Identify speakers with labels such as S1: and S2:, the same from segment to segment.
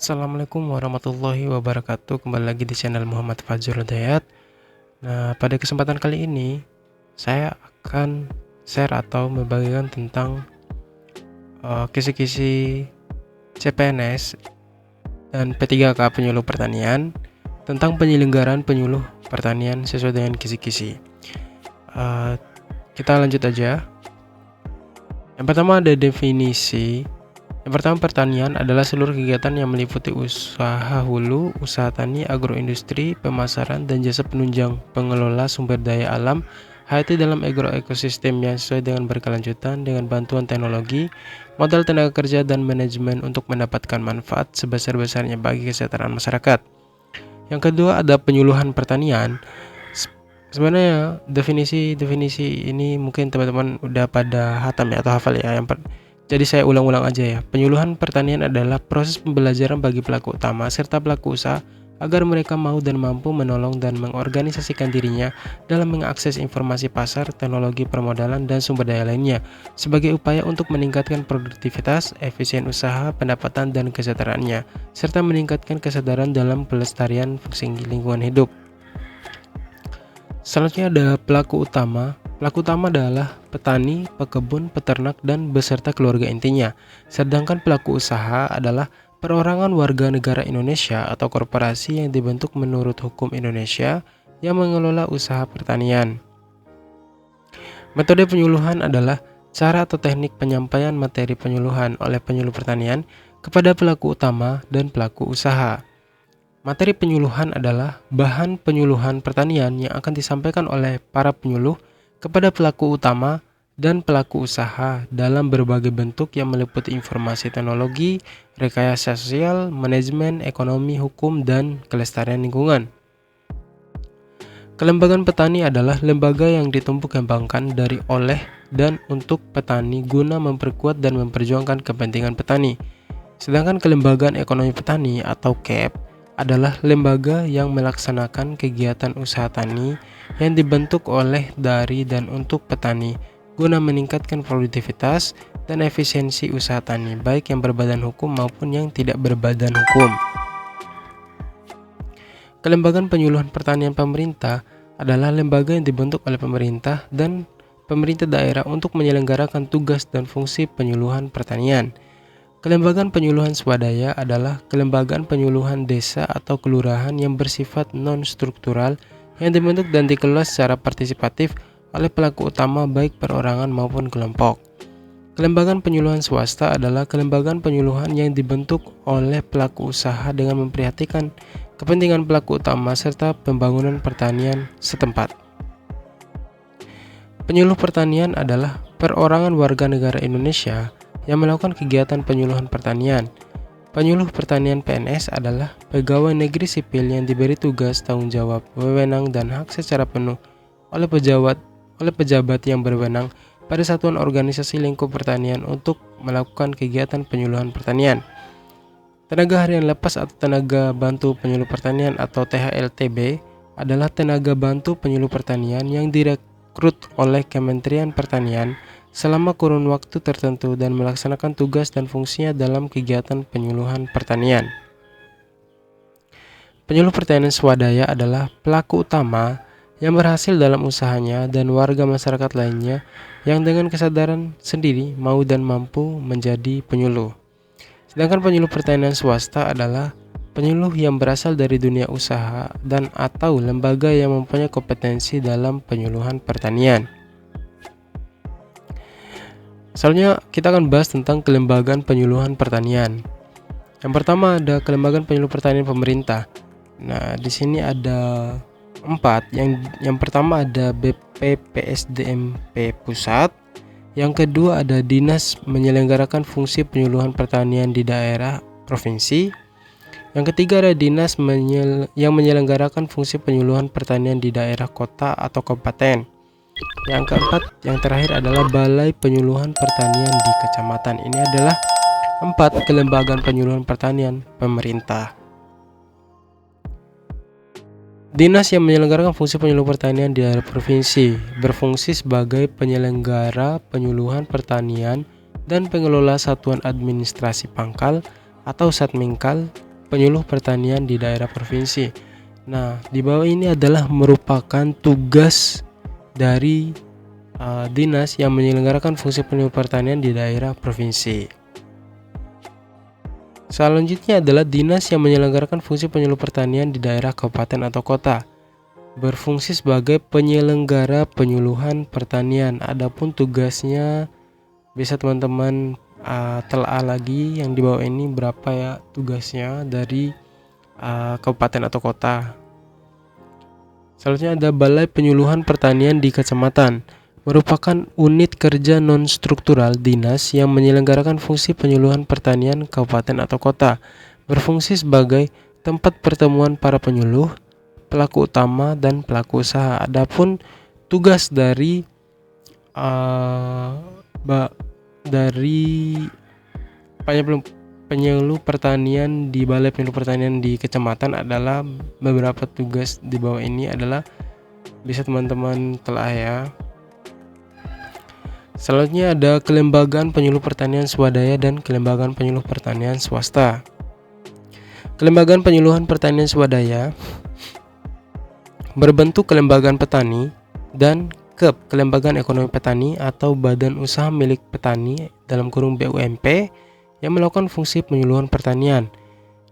S1: Assalamualaikum warahmatullahi wabarakatuh. Kembali lagi di channel Muhammad Fajrul Hidayat. Nah, pada kesempatan kali ini saya akan share atau membagikan tentang kisi-kisi CPNS dan P3K penyuluh pertanian tentang penyelenggaraan penyuluh pertanian sesuai dengan kisi-kisi. Kita lanjut aja. Yang pertama ada definisi. Yang pertama, pertanian adalah seluruh kegiatan yang meliputi usaha hulu, usaha tani, agroindustri, pemasaran, dan jasa penunjang pengelola sumber daya alam hayati dalam ekosistem yang sesuai dengan berkelanjutan dengan bantuan teknologi, modal tenaga kerja, dan manajemen untuk mendapatkan manfaat sebesar-besarnya bagi kesejahteraan masyarakat. Yang kedua ada penyuluhan pertanian. Sebenarnya definisi ini mungkin teman-teman udah pada hatam ya atau hafal ya. Jadi saya ulang-ulang aja ya. Penyuluhan pertanian adalah proses pembelajaran bagi pelaku utama serta pelaku usaha agar mereka mau dan mampu menolong dan mengorganisasikan dirinya dalam mengakses informasi pasar, teknologi permodalan, dan sumber daya lainnya sebagai upaya untuk meningkatkan produktivitas, efisien usaha, pendapatan, dan kesejahteraannya, serta meningkatkan kesadaran dalam pelestarian fungsi lingkungan hidup. Selanjutnya ada pelaku utama. Pelaku utama adalah petani, pekebun, peternak, dan beserta keluarga intinya. Sedangkan pelaku usaha adalah perorangan warga negara Indonesia atau korporasi yang dibentuk menurut hukum Indonesia yang mengelola usaha pertanian. Metode penyuluhan adalah cara atau teknik penyampaian materi penyuluhan oleh penyuluh pertanian kepada pelaku utama dan pelaku usaha. Materi penyuluhan adalah bahan penyuluhan pertanian yang akan disampaikan oleh para penyuluh kepada pelaku utama dan pelaku usaha dalam berbagai bentuk yang meliputi informasi teknologi, rekayasa sosial, manajemen, ekonomi, hukum, dan kelestarian lingkungan. Kelembagaan petani adalah lembaga yang ditumbuh kembangkan dari oleh dan untuk petani guna memperkuat dan memperjuangkan kepentingan petani. Sedangkan kelembagaan ekonomi petani atau KEP adalah lembaga yang melaksanakan kegiatan usaha tani yang dibentuk oleh, dari, dan untuk petani guna meningkatkan produktivitas dan efisiensi usaha tani baik yang berbadan hukum maupun yang tidak berbadan hukum. Kelembagaan penyuluhan pertanian pemerintah adalah lembaga yang dibentuk oleh pemerintah dan pemerintah daerah untuk menyelenggarakan tugas dan fungsi penyuluhan pertanian. Kelembagaan penyuluhan swadaya adalah kelembagaan penyuluhan desa atau kelurahan yang bersifat non-struktural yang dibentuk dan dikelola secara partisipatif oleh pelaku utama baik perorangan maupun kelompok. Kelembagaan penyuluhan swasta adalah kelembagaan penyuluhan yang dibentuk oleh pelaku usaha dengan memperhatikan kepentingan pelaku utama serta pembangunan pertanian setempat. Penyuluh pertanian adalah perorangan warga negara Indonesia yang melakukan kegiatan penyuluhan pertanian. Penyuluh pertanian PNS adalah pegawai negeri sipil yang diberi tugas, tanggung jawab, wewenang, dan hak secara penuh oleh pejabat yang berwenang pada satuan organisasi lingkup pertanian untuk melakukan kegiatan penyuluhan pertanian. Tenaga harian lepas atau tenaga bantu penyuluh pertanian atau THLTB adalah tenaga bantu penyuluh pertanian yang direkrut oleh Kementerian Pertanian selama kurun waktu tertentu dan melaksanakan tugas dan fungsinya dalam kegiatan penyuluhan pertanian. Penyuluh pertanian swadaya adalah pelaku utama yang berhasil dalam usahanya dan warga masyarakat lainnya yang dengan kesadaran sendiri mau dan mampu menjadi penyuluh. Sedangkan penyuluh pertanian swasta adalah penyuluh yang berasal dari dunia usaha dan atau lembaga yang mempunyai kompetensi dalam penyuluhan pertanian. Selanjutnya kita akan bahas tentang kelembagaan penyuluhan pertanian. Yang pertama ada kelembagaan penyuluh pertanian pemerintah. Nah, di sini ada 4. Yang pertama ada BPPSDMP pusat. Yang kedua ada Dinas menyelenggarakan fungsi penyuluhan pertanian di daerah provinsi. Yang ketiga ada Dinas yang menyelenggarakan fungsi penyuluhan pertanian di daerah kota atau kabupaten. Yang keempat, yang terakhir adalah Balai Penyuluhan Pertanian di Kecamatan. Ini adalah 4 kelembagaan penyuluhan pertanian pemerintah. Dinas yang menyelenggarakan fungsi penyuluh pertanian di daerah provinsi berfungsi sebagai penyelenggara penyuluhan pertanian dan pengelola satuan administrasi pangkal atau Satminkal penyuluh pertanian di daerah provinsi. Nah, di bawah ini adalah merupakan tugas dari dinas yang menyelenggarakan fungsi penyuluh pertanian di daerah provinsi. Selanjutnya adalah dinas yang menyelenggarakan fungsi penyuluh pertanian di daerah kabupaten atau kota, berfungsi sebagai penyelenggara penyuluhan pertanian. Adapun tugasnya bisa teman-teman telah lagi yang di bawah ini berapa ya tugasnya dari kabupaten atau kota. Selanjutnya ada Balai Penyuluhan Pertanian di Kecamatan, merupakan unit kerja non-struktural dinas yang menyelenggarakan fungsi penyuluhan pertanian kabupaten atau kota, berfungsi sebagai tempat pertemuan para penyuluh, pelaku utama dan pelaku usaha. Adapun tugas dari penyuluh pertanian di Balai Penyuluh Pertanian di Kecamatan adalah beberapa tugas di bawah ini adalah bisa teman-teman telah ya. Selanjutnya ada Kelembagaan Penyuluh Pertanian Swadaya dan Kelembagaan Penyuluh Pertanian Swasta. Kelembagaan Penyuluhan Pertanian Swadaya berbentuk kelembagaan petani dan KEP, Kelembagaan Ekonomi Petani atau Badan Usaha Milik Petani dalam kurung BUMP yang melakukan fungsi penyuluhan pertanian.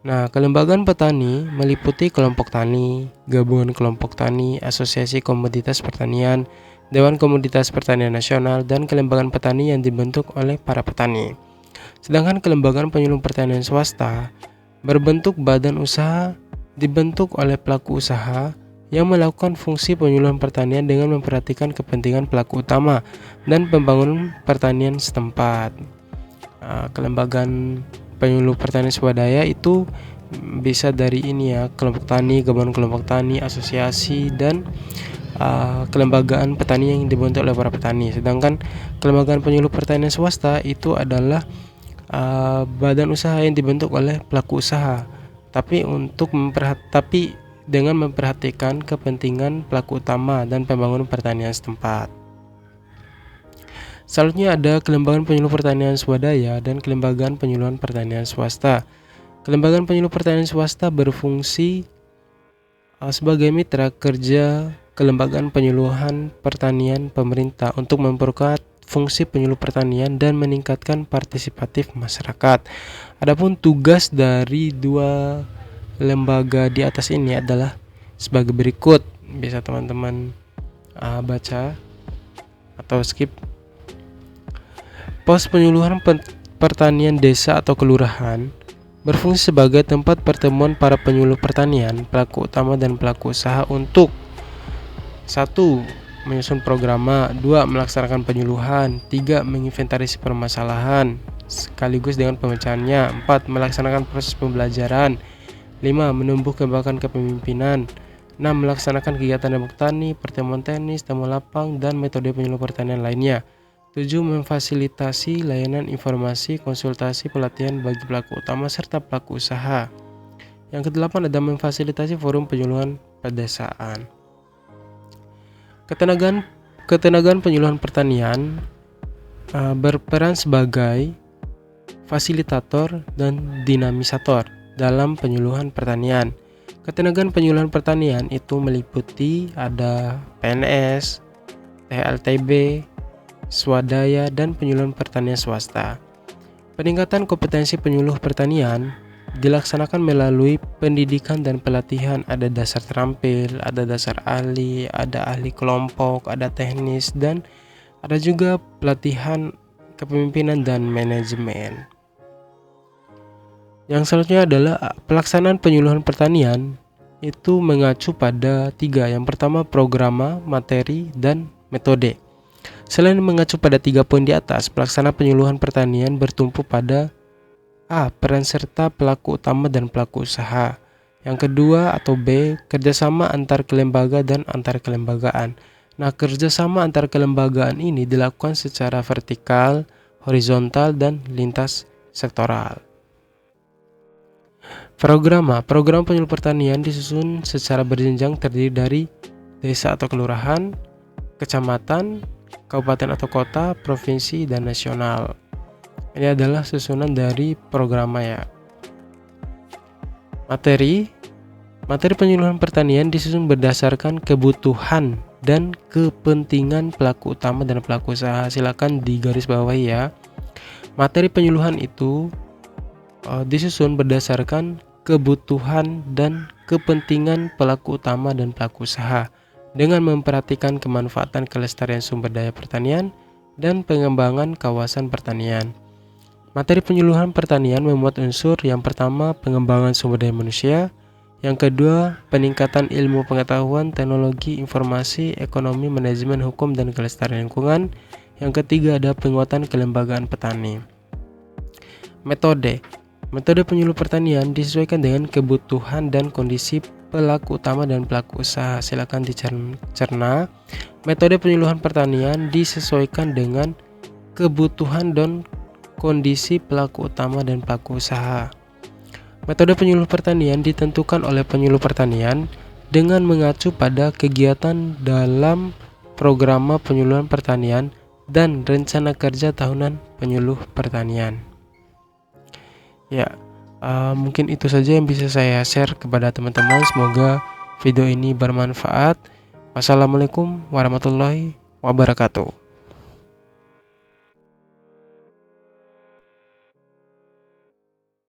S1: Nah, kelembagaan petani meliputi kelompok tani, gabungan kelompok tani, asosiasi komoditas pertanian, Dewan Komoditas Pertanian Nasional, dan kelembagaan petani yang dibentuk oleh para petani. Sedangkan kelembagaan penyuluh pertanian swasta berbentuk badan usaha dibentuk oleh pelaku usaha yang melakukan fungsi penyuluhan pertanian dengan memperhatikan kepentingan pelaku utama dan pembangunan pertanian setempat. Kelembagaan penyuluh pertanian swadaya itu bisa dari ini ya, kelompok tani, gabungan kelompok tani, asosiasi, dan kelembagaan petani yang dibentuk oleh para petani. Sedangkan kelembagaan penyuluh pertanian swasta itu adalah badan usaha yang dibentuk oleh pelaku usaha, tapi dengan memperhatikan kepentingan pelaku utama dan pembangunan pertanian setempat. Selanjutnya ada Kelembagaan Penyuluh Pertanian Swadaya dan Kelembagaan Penyuluhan Pertanian Swasta. Kelembagaan Penyuluh Pertanian Swasta berfungsi sebagai mitra kerja Kelembagaan Penyuluhan Pertanian pemerintah untuk memperkuat fungsi penyuluh pertanian dan meningkatkan partisipatif masyarakat. Adapun tugas dari dua lembaga di atas ini adalah sebagai berikut. Bisa teman-teman baca atau skip. Pos penyuluhan pertanian desa atau kelurahan berfungsi sebagai tempat pertemuan para penyuluh pertanian, pelaku utama dan pelaku usaha untuk 1. Menyusun programa, 2. Melaksanakan penyuluhan, 3. Menginventarisasi permasalahan sekaligus dengan pemecahannya, 4. Melaksanakan proses pembelajaran, 5. Menumbuh kembangkan kepemimpinan, 6. Melaksanakan kegiatan dapur tani, pertemuan teknis, temu lapang, dan metode penyuluh pertanian lainnya, 7. Memfasilitasi layanan informasi, konsultasi, pelatihan bagi pelaku utama serta pelaku usaha. Yang ke-8 ada memfasilitasi forum penyuluhan pedesaan. Ketenagaan penyuluhan pertanian berperan sebagai fasilitator dan dinamisator dalam penyuluhan pertanian. Ketenagaan penyuluhan pertanian itu meliputi ada PNS, THLTB, swadaya, dan penyuluhan pertanian swasta. Peningkatan kompetensi penyuluh pertanian dilaksanakan melalui pendidikan dan pelatihan. Ada dasar terampil, ada dasar ahli, ada ahli kelompok, ada teknis, dan ada juga pelatihan kepemimpinan dan manajemen. Yang selanjutnya adalah pelaksanaan penyuluhan pertanian itu mengacu pada 3. Yang pertama, programa, materi, dan metode. Selain mengacu pada 3 poin di atas, pelaksanaan penyuluhan pertanian bertumpu pada A. Peran serta pelaku utama dan pelaku usaha. Yang kedua atau B. Kerjasama antar kelembaga dan antar kelembagaan. Nah, kerjasama antar kelembagaan ini dilakukan secara vertikal, horizontal, dan lintas sektoral. Program penyuluh pertanian disusun secara berjenjang terdiri dari desa atau kelurahan, kecamatan, kabupaten atau kota, provinsi, dan nasional. Ini adalah susunan dari program ya. Materi penyuluhan pertanian disusun berdasarkan kebutuhan dan kepentingan pelaku utama dan pelaku usaha. Silakan digarisbawahi ya. Materi penyuluhan itu disusun berdasarkan kebutuhan dan kepentingan pelaku utama dan pelaku usaha dengan memperhatikan kemanfaatan kelestarian sumber daya pertanian dan pengembangan kawasan pertanian. Materi penyuluhan pertanian memuat unsur yang pertama pengembangan sumber daya manusia, yang kedua peningkatan ilmu pengetahuan, teknologi, informasi, ekonomi, manajemen, hukum, dan kelestarian lingkungan, yang ketiga ada penguatan kelembagaan petani. Metode penyuluh pertanian disesuaikan dengan kebutuhan dan kondisi pelaku utama dan pelaku usaha. Silakan dicerna. Metode penyuluhan pertanian disesuaikan dengan kebutuhan dan kondisi pelaku utama dan pelaku usaha. Metode penyuluh pertanian ditentukan oleh penyuluh pertanian dengan mengacu pada kegiatan dalam program penyuluhan pertanian dan rencana kerja tahunan penyuluh pertanian. Ya, mungkin itu saja yang bisa saya share kepada teman-teman. Semoga video ini bermanfaat. Wassalamualaikum warahmatullahi wabarakatuh.